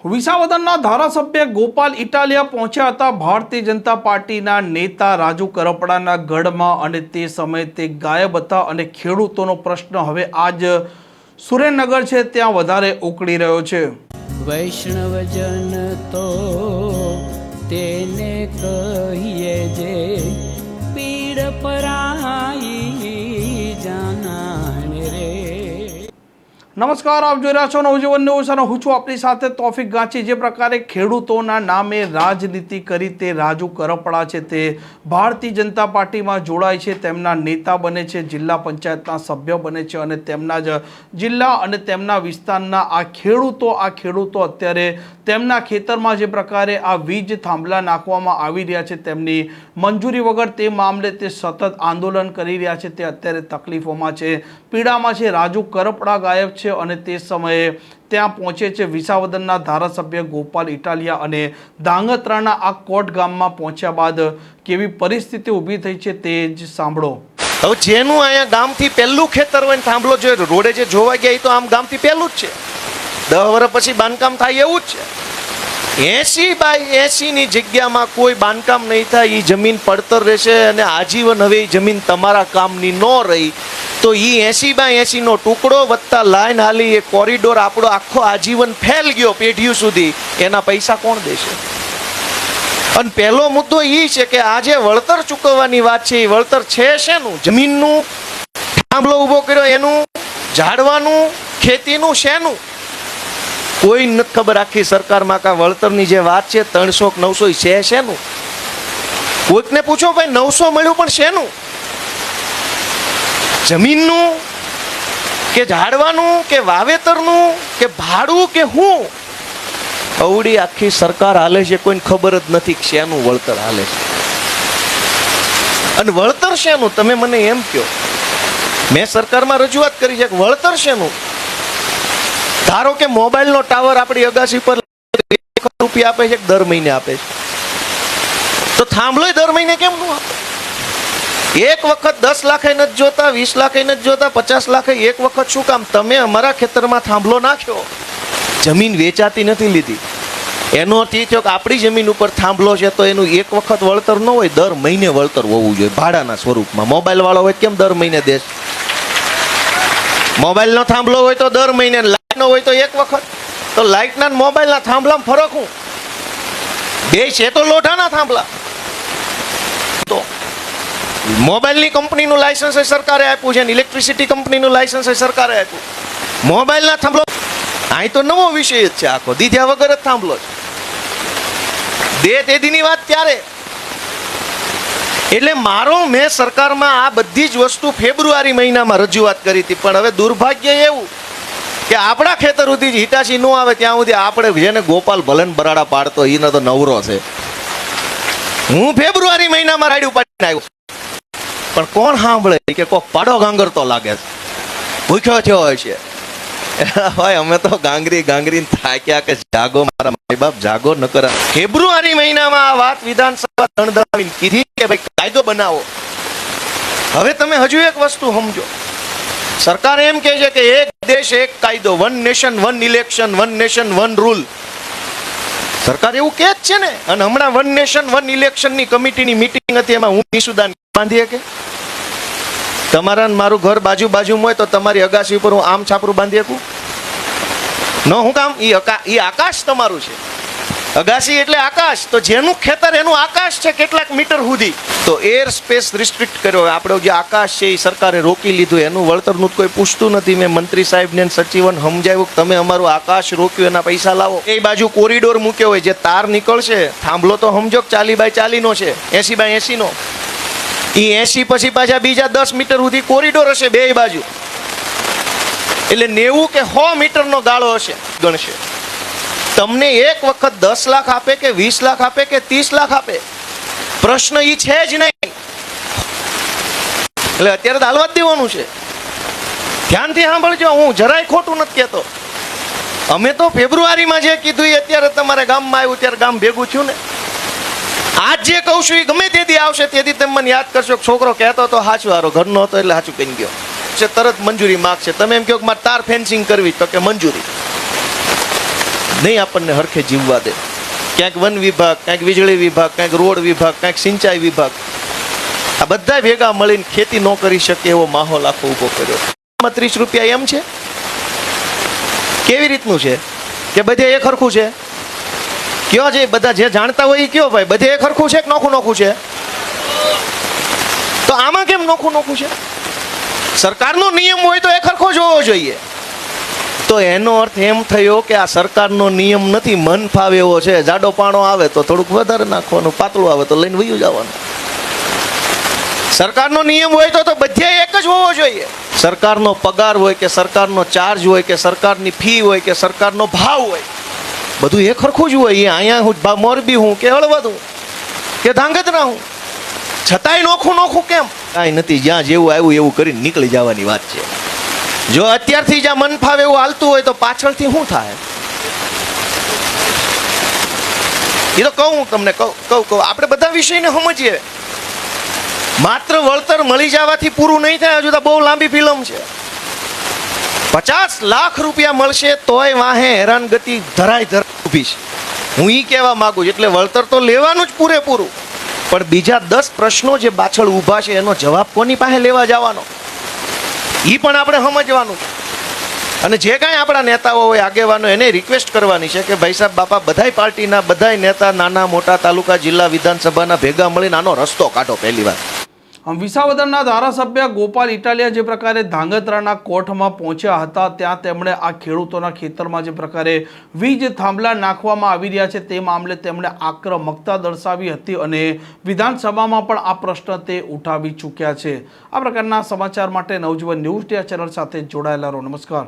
વિસાવદરના ધારાસભ્ય ગોપાલ ઇટાલિયા પહોંચ્યા હતા ભારતીય જનતા પાર્ટીના નેતા રાજુ કરપડાના ગઢમાં અને તે સમયે તે ગાયબ હતા અને ખેડૂતોનો પ્રશ્ન હવે આજ સુરેન્દ્રનગર છે ત્યાં વધારે ઉકળી રહ્યો છે। વૈષ્ણવજન તો તેને કહીએ જે પીડ પરાઈ જાનાને રે। નમસ્કાર, આપ જોઈ રહ્યા છો નવજીવન ન્યૂઝ અને હું છું આપની સાથે તોફિક ગાંચી। જે પ્રકારે ખેડૂતોના નામે રાજનીતિ કરી તે રાજુ કરપડા છે તે ભારતીય જનતા પાર્ટીમાં જોડાય છે, તેમના નેતા બને છે, જિલ્લા પંચાયતના સભ્ય બને છે અને તેમના જ જિલ્લા અને તેમના વિસ્તારના આ ખેડૂતો અત્યારે તેમના ખેતરમાં જે પ્રકારે આ વીજ થાંભલા નાખવામાં આવી રહ્યા છે તેમની મંજૂરી વગર, તે મામલે તે સતત આંદોલન કરી રહ્યા છે, તે અત્યારે તકલીફોમાં છે, પીડામાં છે। રાજુ કરપડા ગાયબ છે અને તે સમયે ત્યાં પહોંચે છે વિસાવદરના ધારાસભ્ય ગોપાલ ઇટાલિયા અને ધાંગધ્રાના આ કોટ ગામમાં પહોંચ્યા બાદ કેવી પરિસ્થિતિ ઊભી થઈ છે તે જ સાંભળો। હવે જેનું અહીંયા ગામથી પહેલું ખેતર હોય ને થાંભલો જો રોડે જે જોવા ગયા એ તો આમ ગામથી પહેલું જ છે, 10 વર્ષ પછી બાંધકામ થાય એવું જ છે। 80/80 ની જગ્યામાં કોઈ બાંધકામ નહીં થાય, એ જમીન પડતર રહેશે અને આજીવન હવે એ જમીન તમારા કામની ન રહી તો એ 80/80 નો ટુકડો વત્તા લાઈન હાલી એ કોરિડોર આપણો આખો આજીવન ફેલ ગયો પેઢીઓ સુધી, એના પૈસા કોણ દેશે? અને પહેલો મુદ્દો એ છે કે આજે વળતર ચૂકવવાની વાત છે, એ વળતર છે શેનું? જમીનનું, થાંભલો ઊભો કર્યો એનું, ઝાડવાનું, ખેતીનું શેનું? કોઈ નથી ખબર આખી સરકારમાં કા વળતરની જે વાત છે 300 કે 900 છે શેનું? કોઈકને પૂછો ભાઈ 900 મળ્યું પણ શેનું? જમીનનું કે ઝાડવાનું કે વાવેતરનું કે ભાડું કે હું? અવડી આખી સરકાર હાલે છે, કોઈને ખબર જ નથી કે શેનું વળતર હાલે છે। અને વળતર શેનું તમે મને એમ કહો? મેં સરકારમાં રજૂઆત કરી છે કે વળતર શેનું? ધારો કે મોબાઈલનો ટાવર આપણી અગાસી પર ₹1 આપે છે, દર મહિને આપે છે, તો થાંભલો દર મહિને કેમ નું આપે? એક વખત 10 લાખ નથી જોતા, 20 લાખ નથી જોતા, 50 લાખ એક વખત શું કામ? તમે અમારા ખેતરમાં થાંભલો નાખ્યો, જમીન વેચાતી નથી લીધી, એનો અર્થ એ થયો કે આપણી જમીન ઉપર થાંભલો છે તો એનું એક વખત વળતર ન હોય, દર મહિને વળતર હોવું જોઈએ ભાડાના સ્વરૂપમાં। મોબાઈલ વાળો હોય કેમ દર મહિને દેશ? મોબાઈલનો થાંભલો હોય તો દર મહિને, લાઈટનો હોય તો એક વખત, તો લાઈટના મોબાઈલના થાંભલામાં ફરક હું? બે છે તો લોઢાના થાંભલા। તો મોબાઈલની કંપનીનું લાયસન્સ સરકારે આપ્યું છે, ઇલેક્ટ્રિસિટી કંપનીનું લાયસન્સ સરકારે આપ્યું, મોબાઈલના થાંભલો અહીં તો નવો વિષય જ છે, આખો દીધા વગર જ થાંભલો છે। દે તેદીની વાત ત્યારે એટલે મેં સરકારમાં આ બધી જ વસ્તુ ફેબ્રુઆરી મહિનામાં રજૂઆત કરી હતી, પણ હવે દુર્ભાગ્ય એવું કે આપણા ખેતર સુધી હિટાચી ન આવે ત્યાં સુધી આપણે જેને ગોપાલ ભલન બરાડા પાડતો એને તો નવરો છે। હું ફેબ્રુઆરી મહિનામાં રાડ્યું પાડીને આવ્યો, પણ કોણ સાંભળે કે કોક પાડો ગાંગર તો લાગે છે, ભૂખ્યો થયો હોય છે। ભાઈ અમે તો ગાંગરી થાક્યા કે જાગો મારા માય બાપ, જાગો ન કરા। ફેબ્રુઆરી મહિનામાં આ વાત વિધાનસભા દણદણાવીને કીધી કે ભાઈ કાયદો બનાવો। હવે તમે હજુ એક વસ્તુ સમજો, સરકાર એમ કહે છે કે એક દેશ એક કાયદો, 1 નેશન 1 ઇલેક્શન, 1 નેશન 1 રૂલ, સરકાર એવું કહે જ છે ને। અને હમણાં 1 નેશન 1 ઇલેક્શન ની કમિટીની મીટિંગ હતી, એમાં હું નિશુદાન બાંધીએ કે તમારા મારું ઘર બાજુમાં હોય તો તમારી અગાસી ઉપર હું આમ છાપરું બાંધી શકું? ન, હું કામ? ઈ આકાશ તમારું છે, અગાસી એટલે આકાશ, તો જેનું ખેતર એનું આકાશ છે કેટલાક મીટર સુધી, તો એર સ્પેસ રિસ્ટ્રિક્ટ કર્યો, આપણે જે આકાશ છે એ સરકારે રોકી લીધું, એનું વળતરનું કોઈ પૂછતું નથી। મેં મંત્રી સાહેબને સચિવને સમજાવ્યું કે તમે અમારું આકાશ રોક્યું, એના પૈસા લાવો। એ બાજુ કોરિડોર મૂક્યો હોય, જે તાર નીકળશે, થાંભલો તો સમજો 40/40 નો છે, 80/80 નો, એ 80 પછી પાછા બીજા 10 મીટર સુધી કોરિડોર હશે બે બાજુ, એટલે 90 કે 100 મીટરનો ગાળો હશે ગણશે। તમને એક વખત 10 લાખ આપે કે 20 લાખ આપે કે 30 લાખ આપે, પ્રશ્ન ઈ છે જ નહીં। એટલે અત્યારે તો હાલવા જ દેવાનું છે। ધ્યાનથી સાંભળજો, હું જરાય ખોટું નથી કહેતો। અમે તો ફેબ્રુઆરીમાં જે કીધું એ અત્યારે તમારે ગામમાં આવ્યું ત્યારે ગામ ભેગું થયું ને। આજ જે કહું છું એ ગમે તેથી આવશે, તેથી તમે મને યાદ કરશો કે છોકરો કહેતો તો સાચું, હારો ઘરનો હતો એટલે સાચું કહી ગયો છે, તરત મંજૂરી માગશે। તમે એમ કહો કે મારે તાર ફેન્સિંગ કરવી, તો કે મંજૂરી। નહીં આપણને હરખે જીવવા દે. ક્યાંક વન વિભાગ, ક્યાંક વીજળી વિભાગ, ક્યાંક રોડ વિભાગ, ક્યાંક સિંચાઈ વિભાગ, આ બધા ભેગા મળીને ખેતી ન કરી શકે એવો માહોલ આખો ઊભો કર્યો. 30 રૂપિયા એમ છે? કેવી રીતનું છે કે બધે એક હરખું છે? કયો છે? બધા જે જાણતા હોય એ કયો ભાઈ, બધે એક હરખું છે કે નોખું નોખું છે? તો આમાં કેમ નોખું નોખું છે? સરકારનો નિયમ હોય તો એક હરખો જ હોવો જોઈએ. તો એનો અર્થ એમ થયો કે આ સરકારનો નિયમ નથી, મન ફાવે એવો છે. જાડો પાણો આવે તો થોડુંક વધારે નાખવાનું, પાતળું આવે તો લઈને વયું જવાનું. સરકારનો નિયમ હોય તો બધે એક જ હોવો જોઈએ. સરકારનો પગાર હોય કે સરકારનો ચાર્જ હોય કે સરકારની ફી હોય કે સરકારનો ભાવ હોય, બધું એક સરખું જ હોય. અહીંયા હું મોરબી હું કે હળવદ હું કે ધાંગધ્રા હું, છતાંય નોખું નોખું કેમ? કાંઈ નથી, જ્યાં જેવું આવ્યું એવું કરીને નીકળી જવાની વાત છે. જો અત્યારથી જ્યાં મન ફાવે એવું હાલતું હોય તો પાછળથી શું થાય? એ તો કહું તમને, કહું આપણે બધા વિષયને સમજીએ. માત્ર વળતર મળી જવાથી પૂરું નહીં થાય, હજુ તો બહુ લાંબી ફિલ્મ છે. 50 લાખ રૂપિયા મળશે તોય વાહે હેરાનગતિ ધરાય ઊભી છે. હું એ કહેવા માંગુ છું. એટલે વળતર તો લેવાનું જ પૂરેપૂરું, પણ બીજા 10 પ્રશ્નો જે પાછળ ઊભા છે એનો જવાબ કોની પાસે લેવા જવાનો, એ પણ આપણે સમજવાનું છે. અને જે કાંઈ આપણા નેતાઓ હોય, આગેવાનો, એને રિક્વેસ્ટ કરવાની છે કે ભાઈ સાહેબ બાપા, બધાય પાર્ટીના બધાય નેતા, નાના મોટા, તાલુકા, જિલ્લા, વિધાનસભાના ભેગા મળીને આનો રસ્તો કાઢો. પહેલી વાત, વિસાવદરના ધારાસભ્ય ગોપાલ ઇટાલિયા જે પ્રકારે ધાંગધ્રાના કોઠમાં પહોંચ્યા હતા, ત્યાં તેમણે આ ખેડૂતોના ખેતરમાં જે પ્રકારે વીજ થાંભલા નાખવામાં આવી રહ્યા છે તે મામલે તેમણે આક્રમકતા દર્શાવી હતી અને વિધાનસભામાં પણ આ પ્રશ્ન તે ઉઠાવી ચૂક્યા છે. આ પ્રકારના સમાચાર માટે નવજીવન ન્યૂઝ ડે ચેનલ સાથે જોડાયેલા રહો. નમસ્કાર.